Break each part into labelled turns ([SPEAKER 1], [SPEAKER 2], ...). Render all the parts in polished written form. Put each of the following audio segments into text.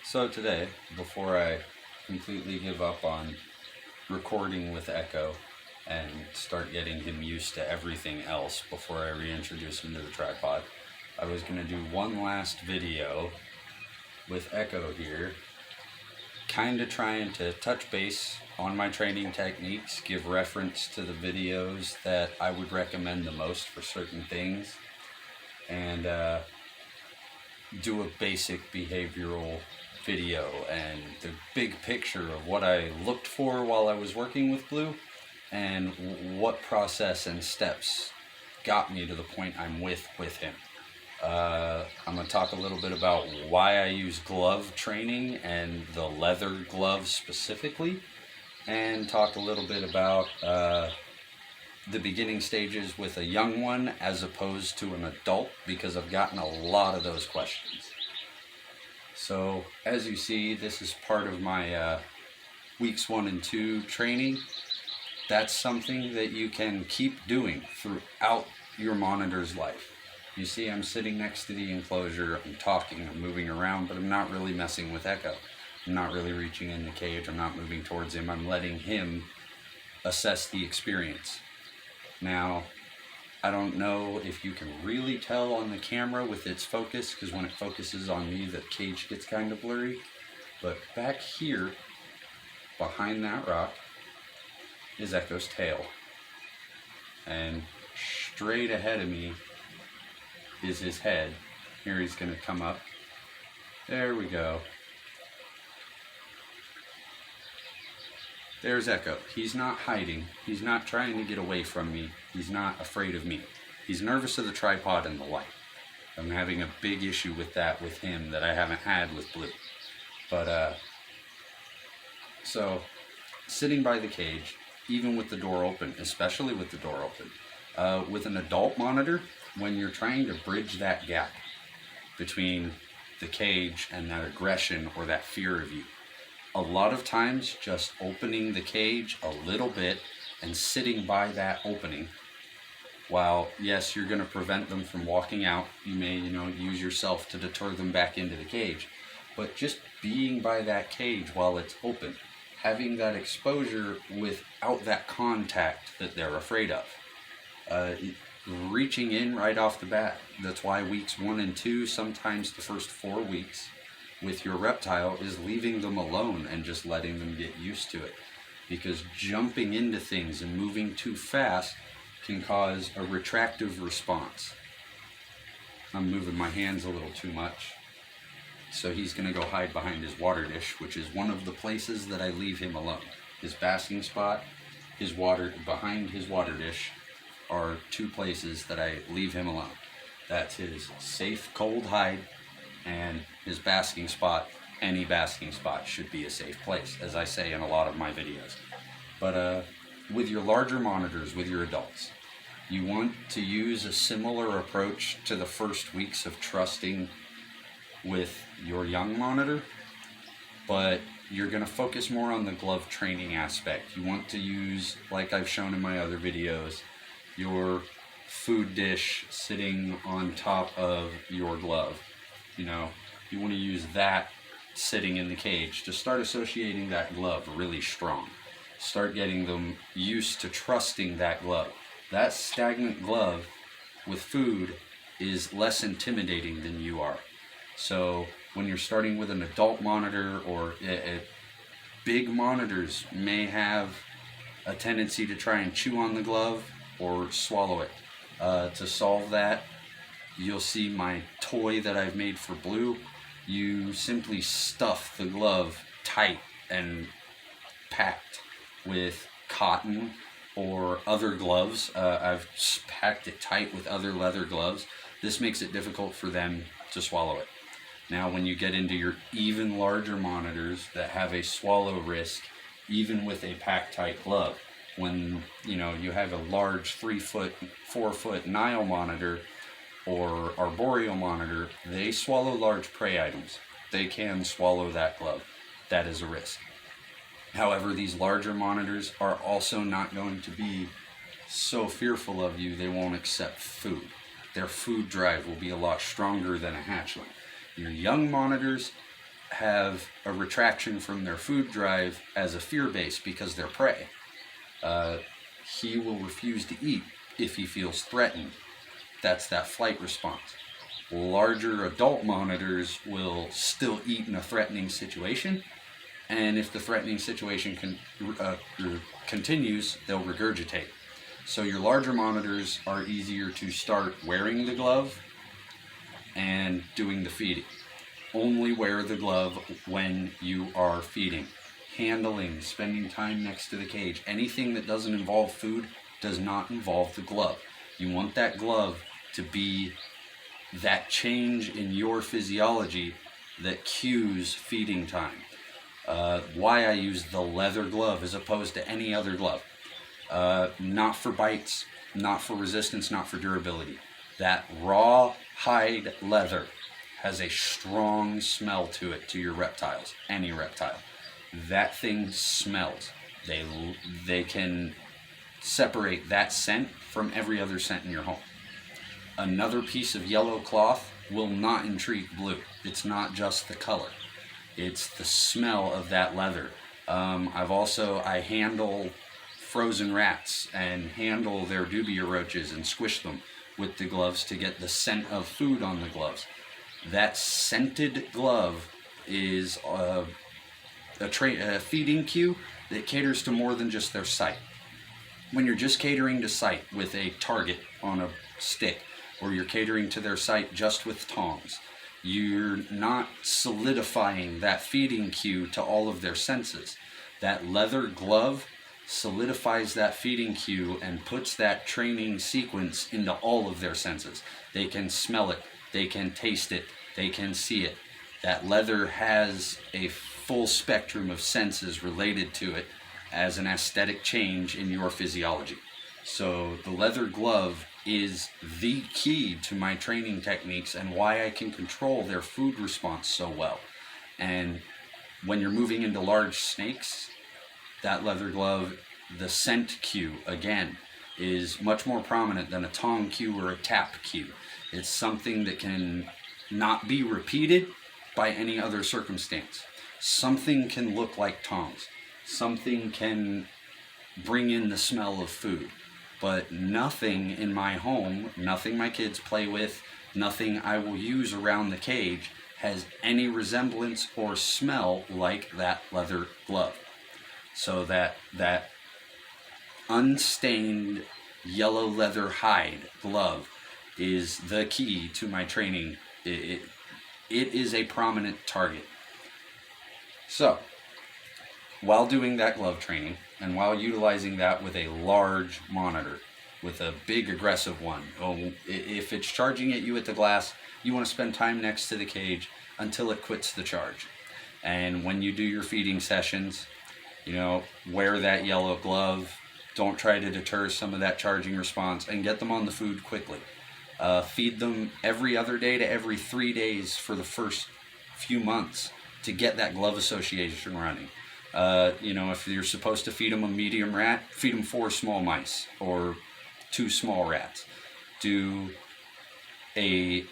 [SPEAKER 1] So today, before I completely give up on recording with Echo and start getting him used to everything else before I reintroduce him to the tripod, I was going to do one last video with Echo here, kind of trying to touch base on my training techniques, give reference to the videos that I would recommend the most for certain things, and do a basic behavioral video and the big picture of what I looked for while I was working with Blue and what process and steps got me to the point I'm with him. I'm going to talk a little bit about why I use glove training and the leather gloves specifically, and talk a little bit about the beginning stages with a young one as opposed to an adult, because I've gotten a lot of those questions. So as you see, this is part of my weeks 1 and 2 training. That's something that you can keep doing throughout your monitor's life. You see, I'm sitting next to the enclosure, I'm talking, I'm moving around, but I'm not really messing with Echo. I'm not really reaching in the cage, I'm not moving towards him, I'm letting him assess the experience. Now, I don't know if you can really tell on the camera with its focus, because when it focuses on me, the cage gets kind of blurry. But back here, behind that rock, is Echo's tail. And straight ahead of me is his head. Here he's going to come up. There we go. There's Echo. He's not hiding. He's not trying to get away from me. He's not afraid of me. He's nervous of the tripod and the light. I'm having a big issue with that with him that I haven't had with Blue. But, so, sitting by the cage, even with the door open, especially with the door open, with an adult monitor, when you're trying to bridge that gap between the cage and that aggression or that fear of you, a lot of times just opening the cage a little bit and sitting by that opening, while yes, you're going to prevent them from walking out, you may use yourself to deter them back into the cage, but just being by that cage while it's open, having that exposure without that contact that they're afraid of, reaching in right off the bat. That's why weeks 1 and 2, sometimes the first 4 weeks with your reptile, is leaving them alone and just letting them get used to it, because jumping into things and moving too fast can cause a retractive response. I'm moving my hands a little too much, so he's going to go hide behind his water dish, which is one of the places that I leave him alone. His basking spot, behind his water dish are 2 places that I leave him alone. That's his safe cold hide, and his basking spot. Any basking spot should be a safe place, as I say in a lot of my videos. But with your larger monitors, with your adults, you want to use a similar approach to the first weeks of trusting with your young monitor, but you're going to focus more on the glove training aspect. You want to use, like I've shown in my other videos, your food dish sitting on top of your glove. You want to use that sitting in the cage to start associating that glove really strong. Start getting them used to trusting that glove. That stagnant glove with food is less intimidating than you are. So when you're starting with an adult monitor, or big monitors may have a tendency to try and chew on the glove or swallow it. To solve that, you'll see my toy that I've made for Blue. You simply stuff the glove tight and packed with cotton or other gloves. I've packed it tight with other leather gloves. This makes it difficult for them to swallow it. Now, when you get into your even larger monitors that have a swallow risk, even with a packed tight glove, when you have a large 3-foot, 4-foot Nile monitor or arboreal monitor, they swallow large prey items. They can swallow that glove. That is a risk. However, these larger monitors are also not going to be so fearful of you they won't accept food. Their food drive will be a lot stronger than a hatchling. Your young monitors, have a retraction from their food drive as a fear base because they're prey. He will refuse to eat if he feels threatened. That's that flight response. Larger adult monitors will still eat in a threatening situation, and if the threatening situation continues, they'll regurgitate. So your larger monitors are easier to start wearing the glove and doing the feeding. Only wear the glove when you are feeding. Handling, spending time next to the cage, anything that doesn't involve food does not involve the glove. You want that glove to be that change in your physiology that cues feeding time. Why I use the leather glove as opposed to any other glove. Not for bites, not for resistance, not for durability. That raw hide leather has a strong smell to it, to your reptiles, any reptile. That thing smells. They can separate that scent from every other scent in your home. Another piece of yellow cloth will not intrigue blue. It's not just the color. It's the smell of that leather. I handle frozen rats and handle their dubia roaches and squish them with the gloves to get the scent of food on the gloves. That scented glove is a feeding cue that caters to more than just their sight. When you're just catering to sight with a target on a stick, or you're catering to their sight just with tongs, you're not solidifying that feeding cue to all of their senses. That leather glove solidifies that feeding cue and puts that training sequence into all of their senses. They can smell it, they can taste it, they can see it. That leather has a full spectrum of senses related to it as an aesthetic change in your physiology. So the leather glove is the key to my training techniques and why I can control their food response so well. And when you're moving into large snakes, that leather glove, the scent cue, again, is much more prominent than a tong cue or a tap cue. It's something that can not be repeated by any other circumstance. Something can look like tongs. Something can bring in the smell of food. But nothing in my home, nothing my kids play with, nothing I will use around the cage has any resemblance or smell like that leather glove. So that unstained yellow leather hide glove is the key to my training. It is a prominent target. So, while doing that glove training, and while utilizing that with a large monitor, with a big aggressive one, if it's charging at you at the glass, you want to spend time next to the cage until it quits the charge. And when you do your feeding sessions, wear that yellow glove. Don't try to deter some of that charging response, and get them on the food quickly. Feed them every other day to every 3 days for the first few months to get that glove association running. If you're supposed to feed them a medium rat, feed them 4 small mice or 2 small rats. Do a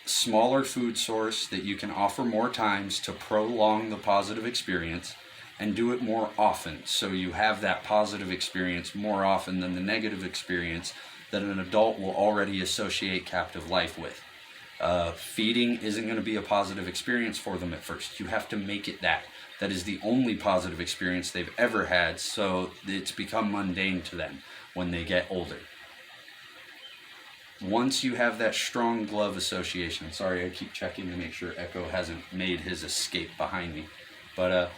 [SPEAKER 1] smaller food source that you can offer more times to prolong the positive experience, and do it more often so you have that positive experience more often than the negative experience that an adult will already associate captive life with. Feeding isn't going to be a positive experience for them at first. You have to make it that. That is the only positive experience they've ever had, so it's become mundane to them when they get older. Once you have that strong glove association, sorry, I keep checking to make sure Echo hasn't made his escape behind me, but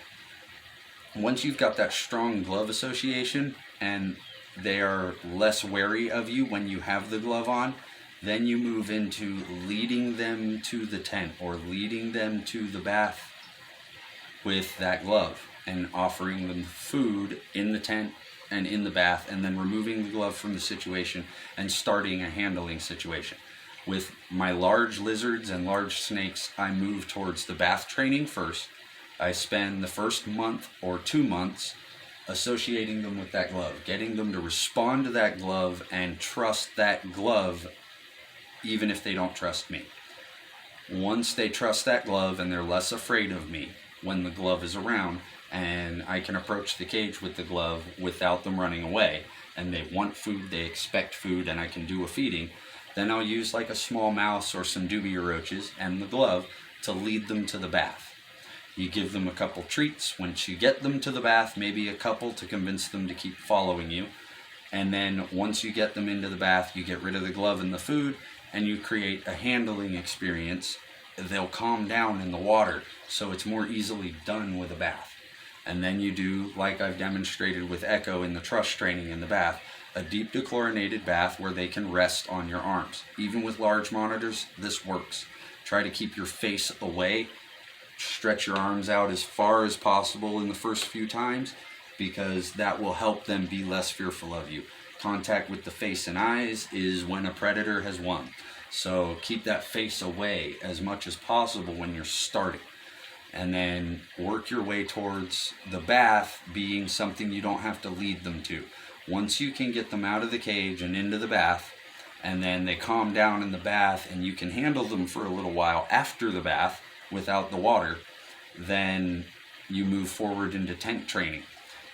[SPEAKER 1] once you've got that strong glove association and they are less wary of you when you have the glove on, then you move into leading them to the tent or leading them to the bath with that glove and offering them food in the tent and in the bath, and then removing the glove from the situation and starting a handling situation. With my large lizards and large snakes, I move towards the bath training first. I spend the first month or 2 months associating them with that glove, getting them to respond to that glove and trust that glove even if they don't trust me. Once they trust that glove and they're less afraid of me when the glove is around, and I can approach the cage with the glove without them running away, and they want food, they expect food, and I can do a feeding, then I'll use like a small mouse or some dubia roaches and the glove to lead them to the bath. You give them a couple treats. Once you get them to the bath, maybe a couple to convince them to keep following you. And then once you get them into the bath, you get rid of the glove and the food, and you create a handling experience. They'll calm down in the water, so it's more easily done with a bath. And then you do, like I've demonstrated with Echo in the trust training in the bath, a deep dechlorinated bath where they can rest on your arms. Even with large monitors, this works. Try to keep your face away. Stretch your arms out as far as possible in the first few times, because that will help them be less fearful of you. Contact with the face and eyes is when a predator has won. So keep that face away as much as possible when you're starting. And then work your way towards the bath being something you don't have to lead them to. Once you can get them out of the cage and into the bath, and then they calm down in the bath and you can handle them for a little while after the bath without the water, then you move forward into tent training.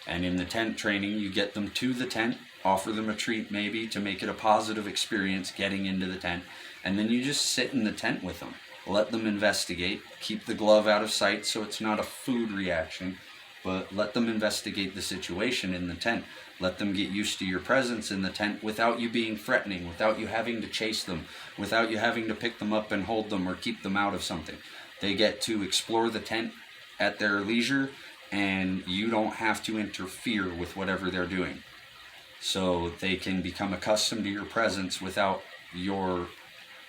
[SPEAKER 1] And in the tent training, you get them to the tent, offer them a treat maybe to make it a positive experience getting into the tent, and then you just sit in the tent with them. Let them investigate. Keep the glove out of sight so it's not a food reaction, but let them investigate the situation in the tent. Let them get used to your presence in the tent without you being threatening, without you having to chase them, without you having to pick them up and hold them or keep them out of something. They get to explore the tent at their leisure, and you don't have to interfere with whatever they're doing. So they can become accustomed to your presence without your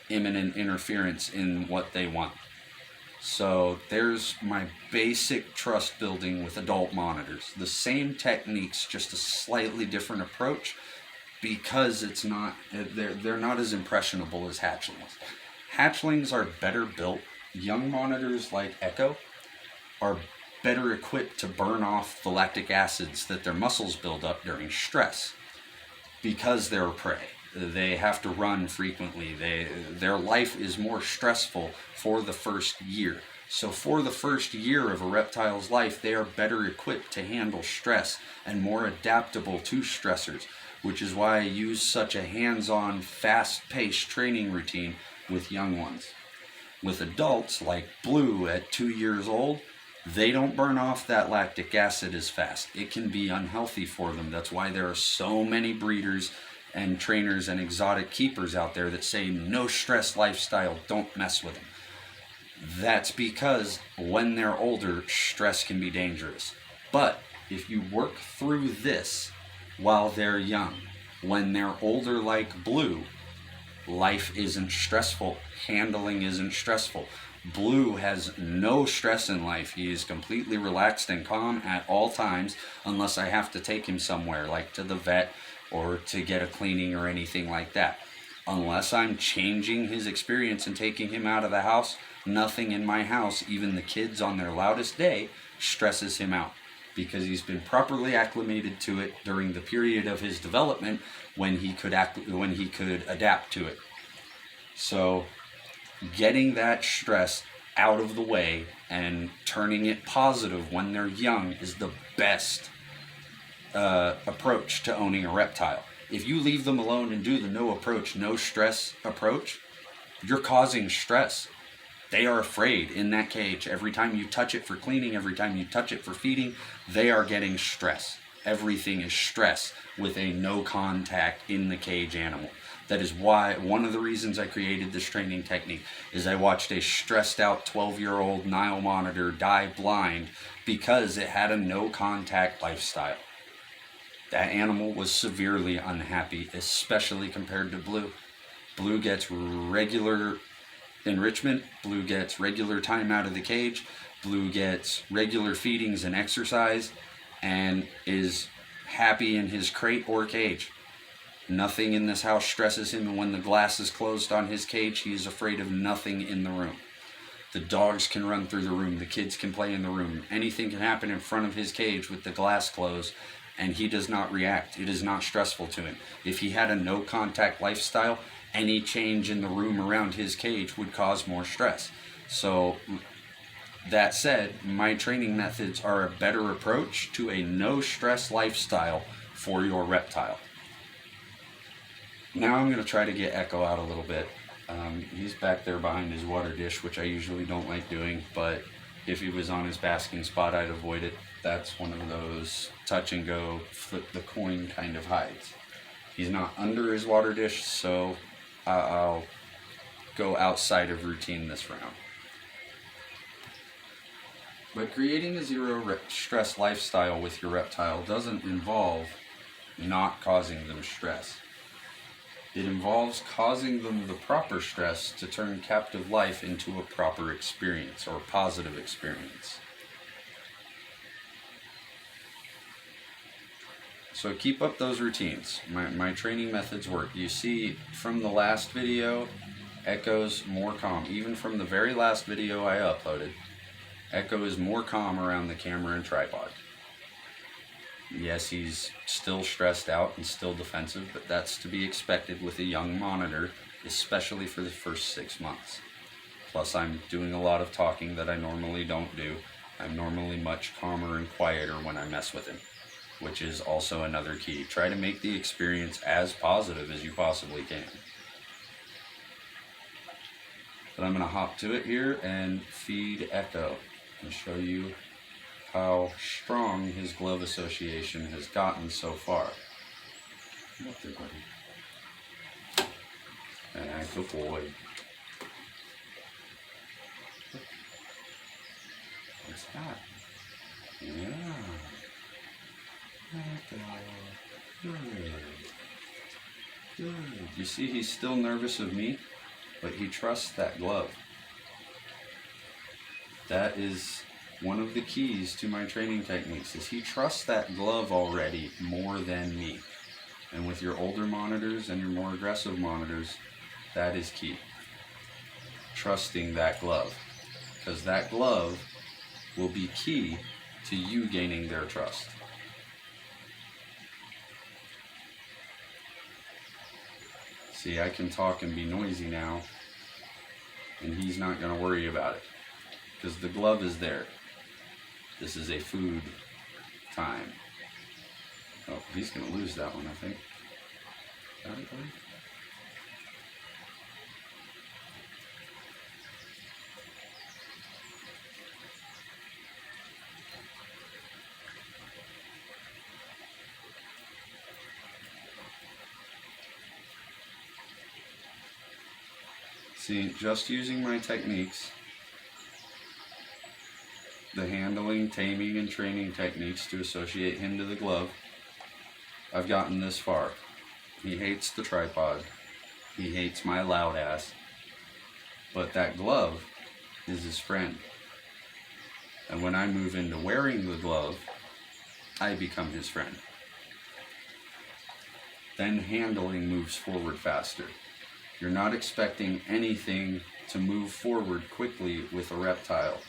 [SPEAKER 1] imminent interference in what they want. So there's my basic trust building with adult monitors. The same techniques, just a slightly different approach, because they're not as impressionable as hatchlings. Hatchlings are better built. Young monitors like Echo are better equipped to burn off the lactic acids that their muscles build up during stress, because they're prey. They have to run frequently. Their life is more stressful for the first year. So for the first year of a reptile's life, they are better equipped to handle stress and more adaptable to stressors, which is why I use such a hands-on, fast-paced training routine with young ones. With adults, like Blue at 2 years old, they don't burn off that lactic acid as fast. It can be unhealthy for them. That's why there are so many breeders and trainers and exotic keepers out there that say no stress lifestyle, don't mess with them. That's because when they're older, stress can be dangerous. But if you work through this while they're young, when they're older like Blue, life isn't stressful, handling isn't stressful. Blue has no stress in life. He is completely relaxed and calm at all times, unless I have to take him somewhere, like to the vet or to get a cleaning or anything like that. Unless I'm changing his experience and taking him out of the house, nothing in my house, even the kids on their loudest day, stresses him out, because he's been properly acclimated to it during the period of his development when he could adapt to it. So getting that stress out of the way and turning it positive when they're young is the best approach to owning a reptile. If you leave them alone and do the no approach, no stress approach, you're causing stress. They are afraid in that cage. Every time you touch it for cleaning, every time you touch it for feeding, they are getting stress. Everything is stress with a no contact in the cage animal. That is why one of the reasons I created this training technique is I watched a stressed out 12-year-old Nile monitor die blind because it had a no contact lifestyle. That animal was severely unhappy, especially compared to Blue. Blue gets regular enrichment. Blue gets regular time out of the cage. Blue gets regular feedings and exercise, and is happy in his crate or cage. Nothing in this house stresses him, and when the glass is closed on his cage, he is afraid of nothing in the room. The dogs can run through the room. The kids can play in the room. Anything can happen in front of his cage with the glass closed, and he does not react. It is not stressful to him. If he had a no-contact lifestyle, any change in the room around his cage would cause more stress. So that said, my training methods are a better approach to a no stress lifestyle for your reptile. Now I'm going to try to get Echo out a little bit. He's back there behind his water dish, which I usually don't like doing, but if he was on his basking spot, I'd avoid it. That's one of those touch and go, flip the coin kind of hides. He's not under his water dish, so I'll go outside of routine this round. But creating a zero stress lifestyle with your reptile doesn't involve not causing them stress. It involves causing them the proper stress to turn captive life into a proper experience or positive experience. So keep up those routines. My training methods work. You see from the last video, Echo's more calm. Even from the very last video I uploaded, Echo is more calm around the camera and tripod. Yes, he's still stressed out and still defensive, but that's to be expected with a young monitor, especially for the first 6 months. Plus, I'm doing a lot of talking that I normally don't do. I'm normally much calmer and quieter when I mess with him, which is also another key. Try to make the experience as positive as you possibly can. But I'm going to hop to it here and feed Echo and show you how strong his glove association has gotten so far. Come up there, buddy. And good boy. What's that? Yeah. Good. Good. You see, he's still nervous of me, but he trusts that glove. That is one of the keys to my training techniques, is he trusts that glove already more than me. And with your older monitors and your more aggressive monitors, that is key. Trusting that glove. Because that glove will be key to you gaining their trust. See, I can talk and be noisy now, and he's not going to worry about it. Because the glove is there. This is a food time. Oh, he's going to lose that one, I think. Got it, buddy? See, just using my techniques, the handling, taming, and training techniques to associate him to the glove, I've gotten this far. He hates the tripod. He hates my loud ass. But that glove is his friend. And when I move into wearing the glove, I become his friend. Then handling moves forward faster. You're not expecting anything to move forward quickly with a reptile.